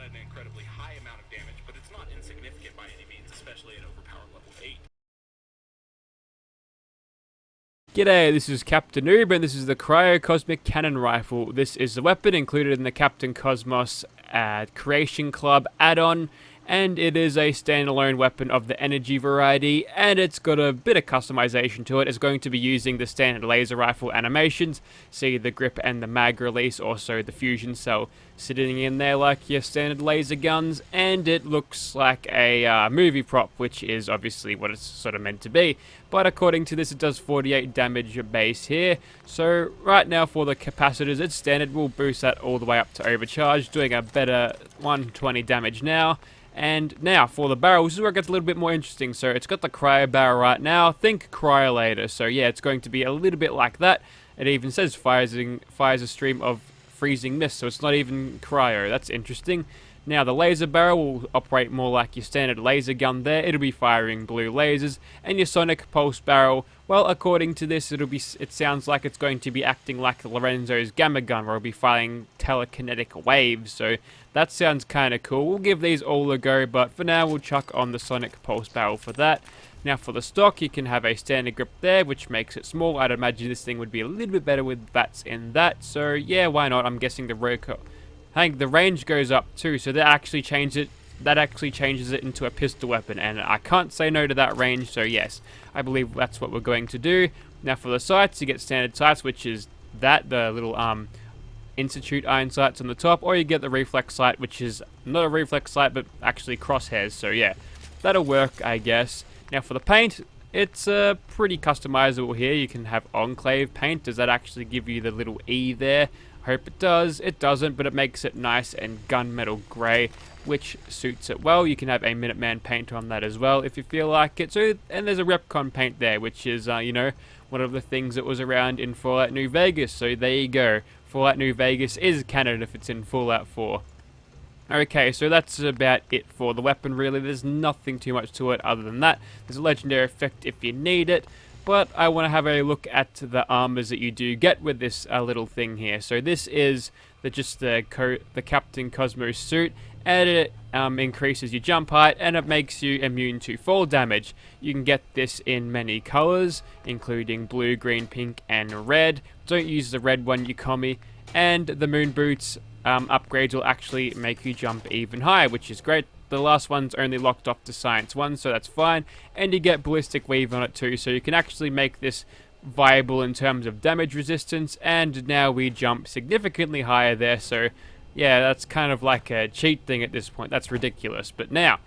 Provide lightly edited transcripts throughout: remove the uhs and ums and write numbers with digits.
an incredibly high amount of damage, but it's not insignificant by any means, especially at overpower level 8. G'day, this is Captainoob, and this is the Cryo Cosmic Cannon Rifle. This is the weapon included in the Captain Cosmos Creation Club add-on, and it is a standalone weapon of the energy variety, and it's got a bit of customization to it. It's going to be using the standard laser rifle animations, see the grip and the mag release, also the fusion cell sitting in there like your standard laser guns, and it looks like a movie prop, which is obviously what it's sort of meant to be. But according to this, it does 48 damage base here. So right now for the capacitors, it's standard. We'll boost that all the way up to overcharge, doing a better 120 damage now. And now for the barrel, this is where it gets a little bit more interesting. So it's got the Cryo Barrel right now. Think Cryo later. So yeah, it's going to be a little bit like that. It even says fires a stream of freezing mist, so it's not even cryo. That's interesting. Now the laser barrel will operate more like your standard laser gun there. It'll be firing blue lasers. And your sonic pulse barrel, well, according to this, it sounds like it's going to be acting like Lorenzo's gamma gun, where it'll be firing telekinetic waves. So that sounds kind of cool. We'll give these all a go, but for now we'll chuck on the sonic pulse barrel for that. Now for the stock, you can have a standard grip there, which makes it small. I'd imagine this thing would be a little bit better with bats in that. So yeah, why not? I'm guessing the range goes up too, so that actually changes it into a pistol weapon, and I can't say no to that range, so yes, I believe that's what we're going to do. Now for the sights, you get standard sights, which is the little Institute iron sights on the top, or you get the reflex sight, which is not a reflex sight, but actually crosshairs, so yeah, that'll work, I guess. Now for the paint, it's pretty customizable here. You can have enclave paint. Does that actually give you the little E there? Hope it does. It doesn't, but it makes it nice and gunmetal grey, which suits it well. You can have a Minuteman paint on that as well if you feel like it. So, and there's a Repcon paint there, which is you know, one of the things that was around in Fallout New Vegas. So there you go. Fallout New Vegas is canon if it's in Fallout 4. Okay, so that's about it for the weapon, really. There's nothing too much to it other than that. There's a legendary effect if you need it, but I want to have a look at the armors that you do get with this little thing here. So this is the Captain Cosmos suit, and it increases your jump height, and it makes you immune to fall damage. You can get this in many colors, including blue, green, pink, and red. Don't use the red one, you commie. And the moon boots upgrades will actually make you jump even higher, which is great. The last one's only locked off to Science 1, so that's fine. And you get ballistic weave on it too, so you can actually make this viable in terms of damage resistance. And now we jump significantly higher there, so yeah, that's kind of like a cheat thing at this point. That's ridiculous. But now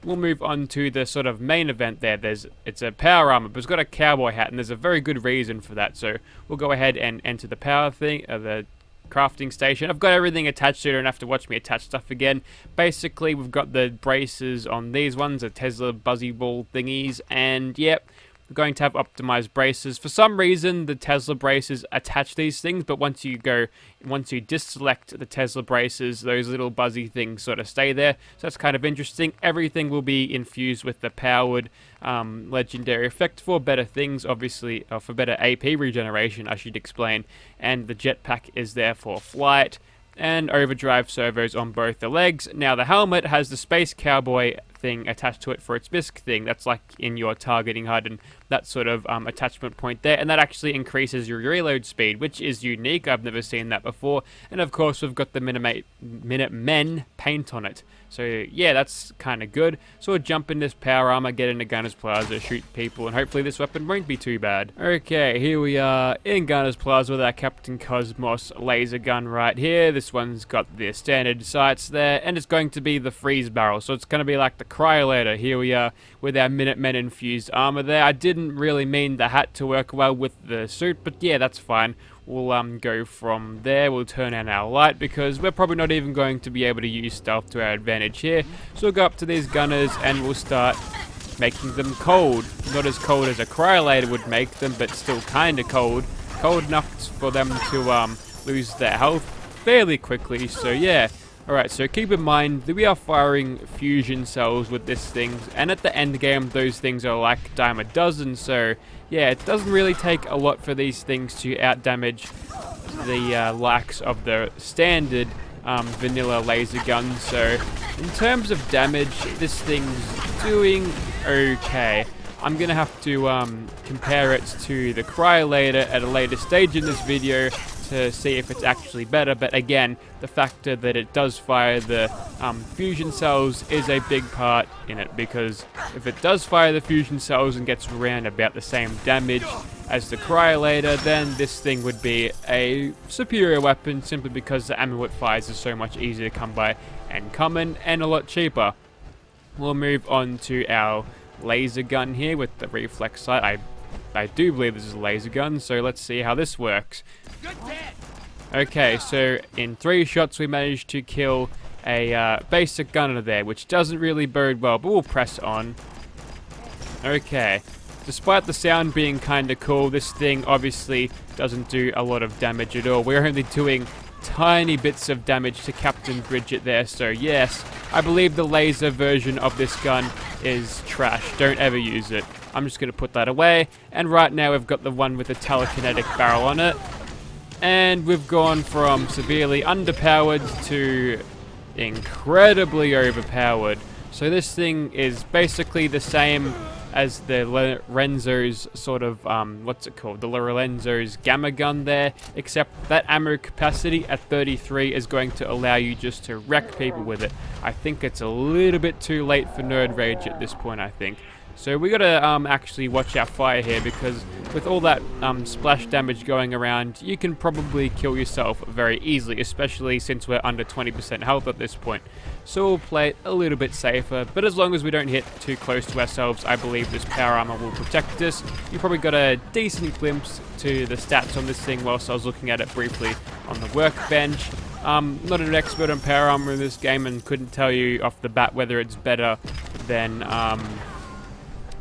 we'll move on to the sort of main event there. It's a power armor, but it's got a cowboy hat, and there's a very good reason for that. So we'll go ahead and enter the power thing, the crafting station. I've got everything attached, so you don't have to watch me attach stuff again. Basically, we've got the braces on these ones, the Tesla buzzy ball thingies, and yep, we're going to have optimized braces. For some reason, the Tesla braces attach these things, but once you deselect the Tesla braces, those little buzzy things sort of stay there. So that's kind of interesting. Everything will be infused with the powered legendary effect for better things, obviously, for better AP regeneration, I should explain. And the jetpack is there for flight, and overdrive servos on both the legs. Now the helmet has the Space Cowboy thing attached to it for its bisque thing. That's like in your targeting HUD and that sort of attachment point there, and that actually increases your reload speed, which is unique. I've never seen that before. And of course we've got the Minutemen paint on it. So yeah, that's kind of good. So we'll jump in this power armor, get into Gunner's Plaza, shoot people, and hopefully this weapon won't be too bad. Okay, here we are in Gunner's Plaza with our Captain Cosmos laser gun right here. This one's got the standard sights there, and it's going to be the freeze barrel. So it's going to be like the Cryolator. Here we are with our Minutemen infused armor there. I didn't really mean the hat to work well with the suit, but yeah, that's fine. We'll go from there. We'll turn on our light because we're probably not even going to be able to use stealth to our advantage here. So we'll go up to these gunners and we'll start making them cold. Not as cold as a Cryolator would make them, but still kind of cold. Cold enough for them to lose their health fairly quickly. So yeah. Alright, so keep in mind that we are firing fusion cells with this thing, and at the end game those things are like a dime a dozen, so yeah, it doesn't really take a lot for these things to outdamage the likes of the standard vanilla laser gun. So in terms of damage, this thing's doing okay. I'm gonna have to compare it to the Cryo later at a later stage in this video to see if it's actually better, but again, the factor that it does fire the fusion cells is a big part in it, because if it does fire the fusion cells and gets around about the same damage as the Cryo later, then this thing would be a superior weapon simply because the ammo it fires is so much easier to come by and common and a lot cheaper. We'll move on to our laser gun here with the reflex sight. I do believe this is a laser gun, so let's see how this works. Okay, so in 3 shots we managed to kill a basic gunner there, which doesn't really bode well, but we'll press on. Okay, despite the sound being kinda cool, this thing obviously doesn't do a lot of damage at all. We're only doing tiny bits of damage to Captain Bridget there, so yes, I believe the laser version of this gun is trash. Don't ever use it. I'm just going to put that away, and right now we've got the one with the telekinetic barrel on it, and we've gone from severely underpowered to incredibly overpowered. So this thing is basically the same as the Lorenzo's sort of, what's it called? The Lorenzo's gamma gun there, except that ammo capacity at 33 is going to allow you just to wreck people with it. I think it's a little bit too late for Nerd Rage at this point, I think. So we gotta actually watch our fire here, because with all that splash damage going around, you can probably kill yourself very easily, especially since we're under 20% health at this point. So we'll play it a little bit safer, but as long as we don't hit too close to ourselves, I believe this power armor will protect us. You probably got a decent glimpse to the stats on this thing whilst I was looking at it briefly on the workbench. Not an expert on power armor in this game and couldn't tell you off the bat whether it's better than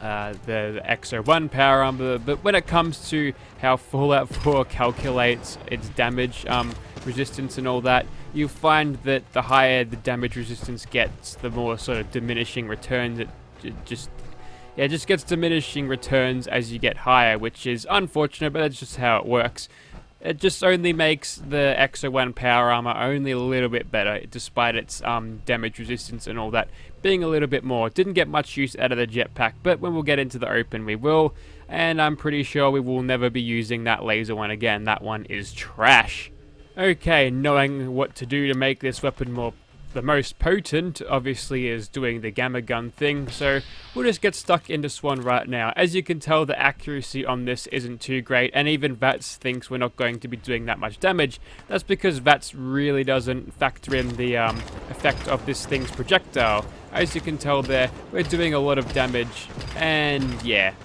the XO1 power armor, but when it comes to how Fallout 4 calculates its damage resistance and all that, you find that the higher the damage resistance gets, the more sort of diminishing returns it just gets diminishing returns as you get higher, which is unfortunate, but that's just how it works. It just only makes the XO1 power armor only a little bit better, despite its damage resistance and all that being a little bit more. Didn't get much use out of the jetpack, but when we'll get into the open we will, and I'm pretty sure we will never be using that laser one again. That one is trash. Okay, knowing what to do to make this weapon the most potent, obviously, is doing the gamma gun thing, so we'll just get stuck into Swan right now. As you can tell, the accuracy on this isn't too great, and even Vats thinks we're not going to be doing that much damage. That's because Vats really doesn't factor in the effect of this thing's projectile. As you can tell there, we're doing a lot of damage, and yeah,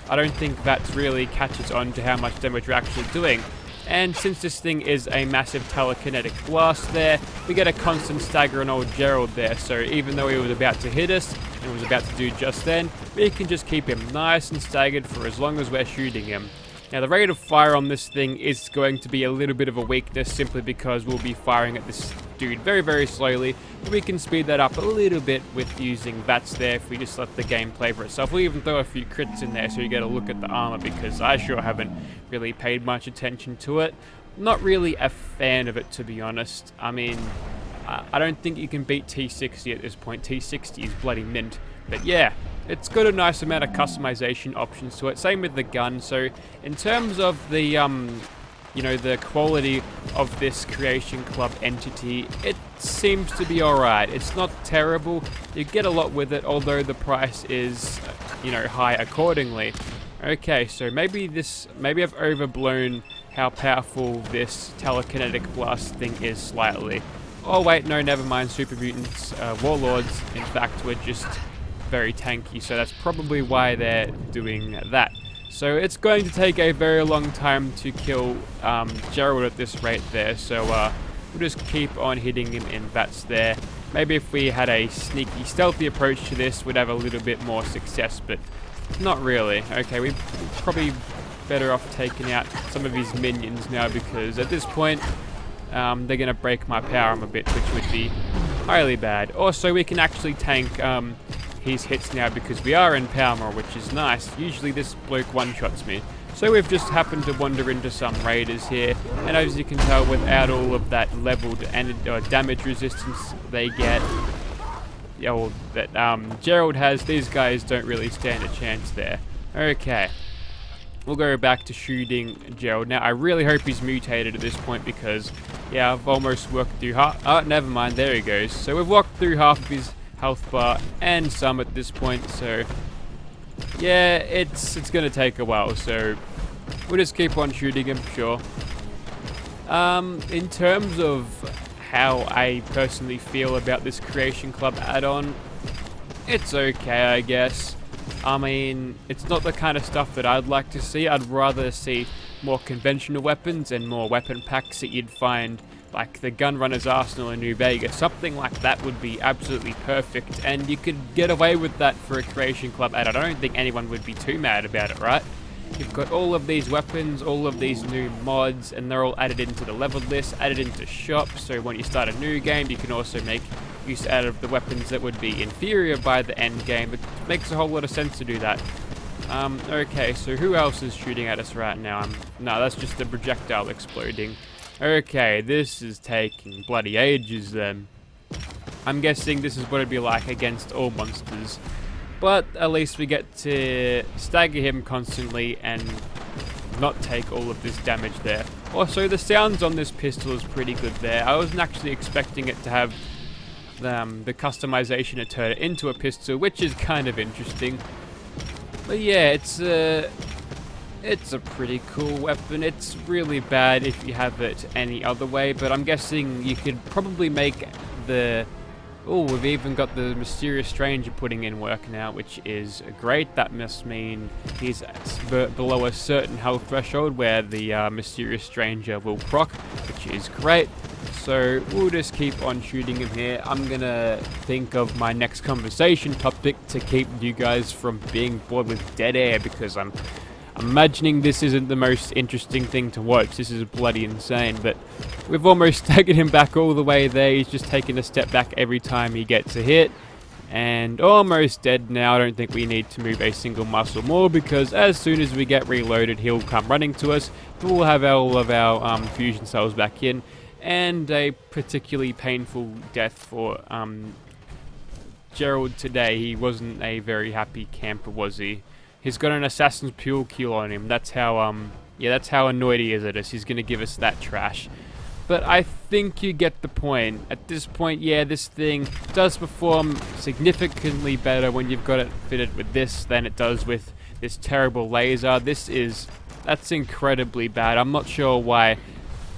I don't think Vats really catches on to how much damage we're actually doing. And since this thing is a massive telekinetic blast there, we get a constant stagger on old Gerald there, so even though he was about to hit us, and was about to do just then, we can just keep him nice and staggered for as long as we're shooting him. Now the rate of fire on this thing is going to be a little bit of a weakness, simply because we'll be firing at this dude very, very slowly, but we can speed that up a little bit with using Vats there if we just let the game play for itself. We'll even throw a few crits in there so you get a look at the armor, because I sure haven't really paid much attention to it. Not really a fan of it, to be honest. I mean, I don't think you can beat T60 at this point. T60 is bloody mint. But yeah, it's got a nice amount of customization options to it. Same with the gun. So in terms of the the quality of this Creation Club entity, it seems to be alright. It's not terrible. You get a lot with it, although the price is, high accordingly. Okay, so maybe I've overblown how powerful this telekinetic blast thing is slightly. Oh wait, no, never mind. Super mutants, warlords, in fact, were just very tanky, so that's probably why they're doing that. So it's going to take a very long time to kill Gerald at this rate there, so we'll just keep on hitting him in Vats there. Maybe if we had a sneaky, stealthy approach to this, we'd have a little bit more success, but not really. Okay, we're probably better off taking out some of his minions now, because at this point, they're going to break my power armor a bit, which would be highly bad. Also, we can actually tank his hits now because we are in power armor, which is nice. Usually this bloke one-shots me. So we've just happened to wander into some raiders here, and as you can tell, without all of that leveled damage resistance they get, that Gerald has, these guys don't really stand a chance there. Okay, we'll go back to shooting Gerald. Now, I really hope he's mutated at this point because, yeah, I've almost worked through half. Oh, never mind, there he goes. So we've walked through half of his health bar and some at this point, so yeah, it's gonna take a while, so we'll just keep on shooting him, sure. In terms of how I personally feel about this Creation Club add-on, it's okay, I guess. I mean, it's not the kind of stuff that I'd like to see. I'd rather see more conventional weapons and more weapon packs that you'd find like the Gunrunner's Arsenal in New Vegas. Something like that would be absolutely perfect, and you could get away with that for a Creation Club add-on. I don't think anyone would be too mad about it, right? You've got all of these weapons, all of these new mods, and they're all added into the leveled list, added into shop, so when you start a new game, you can also make use out of the weapons that would be inferior by the end game. It makes a whole lot of sense to do that. Okay, so who else is shooting at us right now? No, that's just the projectile exploding. Okay, this is taking bloody ages then. I'm guessing this is what it'd be like against all monsters. But at least we get to stagger him constantly and not take all of this damage there. Also, the sounds on this pistol is pretty good there. I wasn't actually expecting it to have the customization to turn it into a pistol, which is kind of interesting. But yeah, it's a pretty cool weapon. It's really bad if you have it any other way, but I'm guessing you could probably make the... Oh, we've even got the Mysterious Stranger putting in work now, which is great. That must mean he's below a certain health threshold where the Mysterious Stranger will proc, which is great. So we'll just keep on shooting him here. I'm gonna think of my next conversation topic to keep you guys from being bored with dead air, because I'm imagining this isn't the most interesting thing to watch. This is bloody insane, but we've almost taken him back all the way there. He's just taking a step back every time he gets a hit, and almost dead now. I don't think we need to move a single muscle more, because as soon as we get reloaded, he'll come running to us. We'll have all of our fusion cells back in, and a particularly painful death for Gerald today. He wasn't a very happy camper, was he? He's got an Assassin's Pure kill on him. That's how, yeah, that's how annoyed he is at us. He's going to give us that trash. But I think you get the point. At this point, yeah, this thing does perform significantly better when you've got it fitted with this than it does with this terrible laser. That's incredibly bad. I'm not sure why.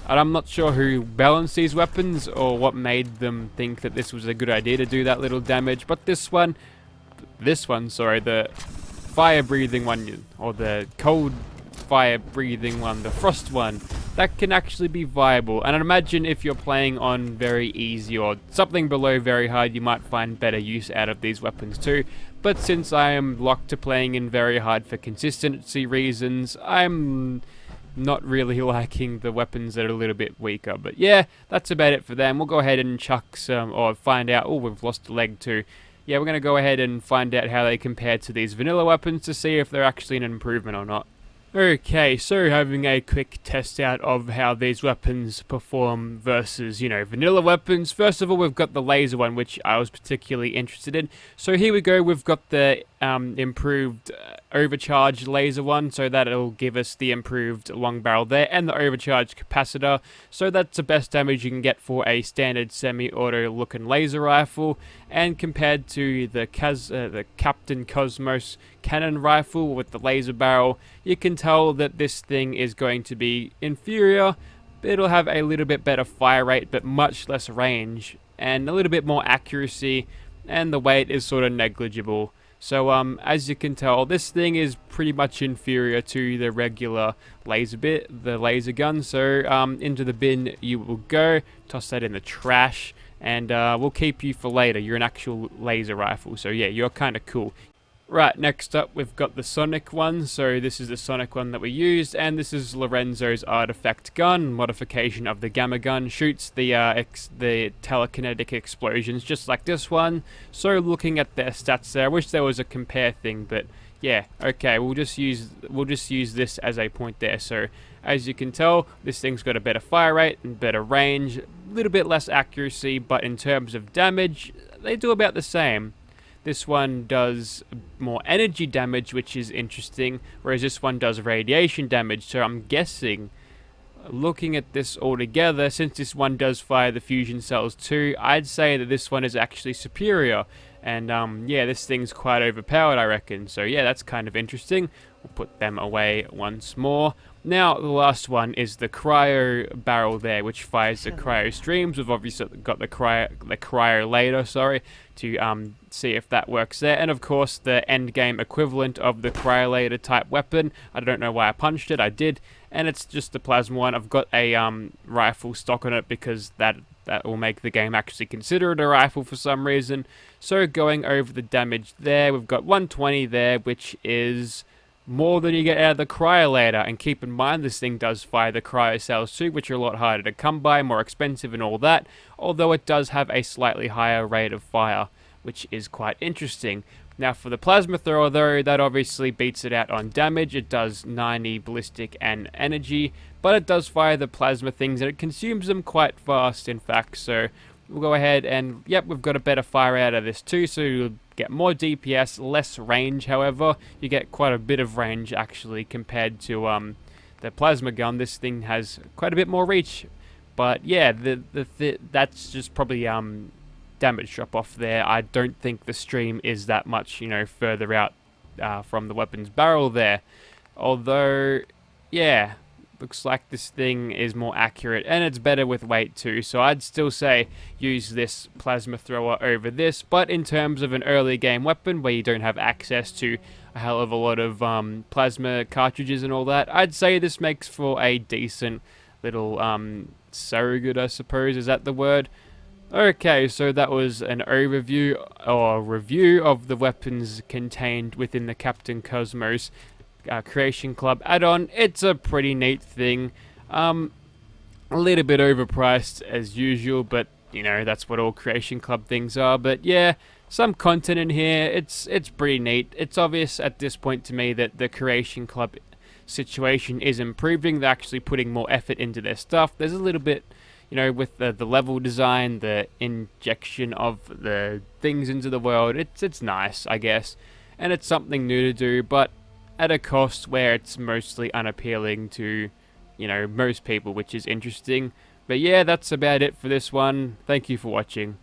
And I'm not sure who balanced these weapons or what made them think that this was a good idea to do that little damage. But this one, sorry, the fire-breathing one, or the cold fire-breathing one, the frost one, that can actually be viable. And I'd imagine if you're playing on very easy or something below very hard, you might find better use out of these weapons too. But since I am locked to playing in very hard for consistency reasons, I'm not really liking the weapons that are a little bit weaker. But yeah, that's about it for them. We'll go ahead and chuck some, or find out. Oh, we've lost a leg too. Yeah, we're going to go ahead and find out how they compare to these vanilla weapons to see if they're actually an improvement or not. Okay, so having a quick test out of how these weapons perform versus, vanilla weapons. First of all, we've got the laser one, which I was particularly interested in. So here we go, we've got the improved overcharged laser one, so that'll give us the improved long barrel there, and the overcharged capacitor. So that's the best damage you can get for a standard semi-auto looking laser rifle. And compared to the Captain Cosmos cannon rifle with the laser barrel, you can tell that this thing is going to be inferior. It'll have a little bit better fire rate, but much less range, and a little bit more accuracy, and the weight is sort of negligible. So as you can tell, this thing is pretty much inferior to the regular the laser gun. So into the bin you will go, toss that in the trash, and we'll keep you for later. You're an actual laser rifle, so yeah, you're kind of cool. Right, next up we've got the Sonic one. So this is the Sonic one that we used, and this is Lorenzo's artifact gun, modification of the Gamma gun. Shoots the telekinetic explosions just like this one. So looking at their stats there, I wish there was a compare thing, but Yeah, okay, we'll just use this as a point there. So as you can tell, this thing's got a better fire rate and better range, a little bit less accuracy, but in terms of damage, they do about the same. This one does more energy damage, which is interesting, whereas this one does radiation damage. So I'm guessing, looking at this all together, since this one does fire the fusion cells too, I'd say that this one is actually superior. And yeah, this thing's quite overpowered, I reckon. So yeah, that's kind of interesting. We'll put them away once more. Now, the last one is the Cryo Barrel there, which fires the Cryo streams. We've obviously got the Cryo later, sorry, to see if that works there. And of course, the end game equivalent of the Cryo type weapon. I don't know why I punched it, I did. And it's just the plasma one. I've got a rifle stock on it because that will make the game actually consider it a rifle for some reason. So going over the damage there, we've got 120 there, which is more than you get out of the Cryo. And keep in mind, this thing does fire the Cryo cells too, which are a lot harder to come by, more expensive and all that, although it does have a slightly higher rate of fire, which is quite interesting. Now for the plasma thrower though, that obviously beats it out on damage. It does 90 ballistic and energy, but it does fire the plasma things and it consumes them quite fast in fact. So we'll go ahead and, yep, we've got a better fire out of this too, so you'll get more DPS, less range. However, you get quite a bit of range actually compared to the plasma gun. This thing has quite a bit more reach, but yeah, that's just probably damage drop off there. I don't think the stream is that much, you know, further out from the weapon's barrel there. Although, yeah, looks like this thing is more accurate and it's better with weight too. So I'd still say use this plasma thrower over this. But in terms of an early game weapon where you don't have access to a hell of a lot of plasma cartridges and all that, I'd say this makes for a decent little surrogate, I suppose. Is that the word? Okay, so that was an overview or review of the weapons contained within the Captain Cosmos Creation Club add-on. It's a pretty neat thing. A little bit overpriced as usual, but you know, that's what all Creation Club things are. But yeah, some content in here. It's pretty neat. It's obvious at this point to me that the Creation Club situation is improving. They're actually putting more effort into their stuff. There's a little bit, you know, with the level design, the injection of the things into the world. It's nice, I guess, and it's something new to do, but at a cost where it's mostly unappealing to, you know, most people, which is interesting. But yeah, that's about it for this one. Thank you for watching.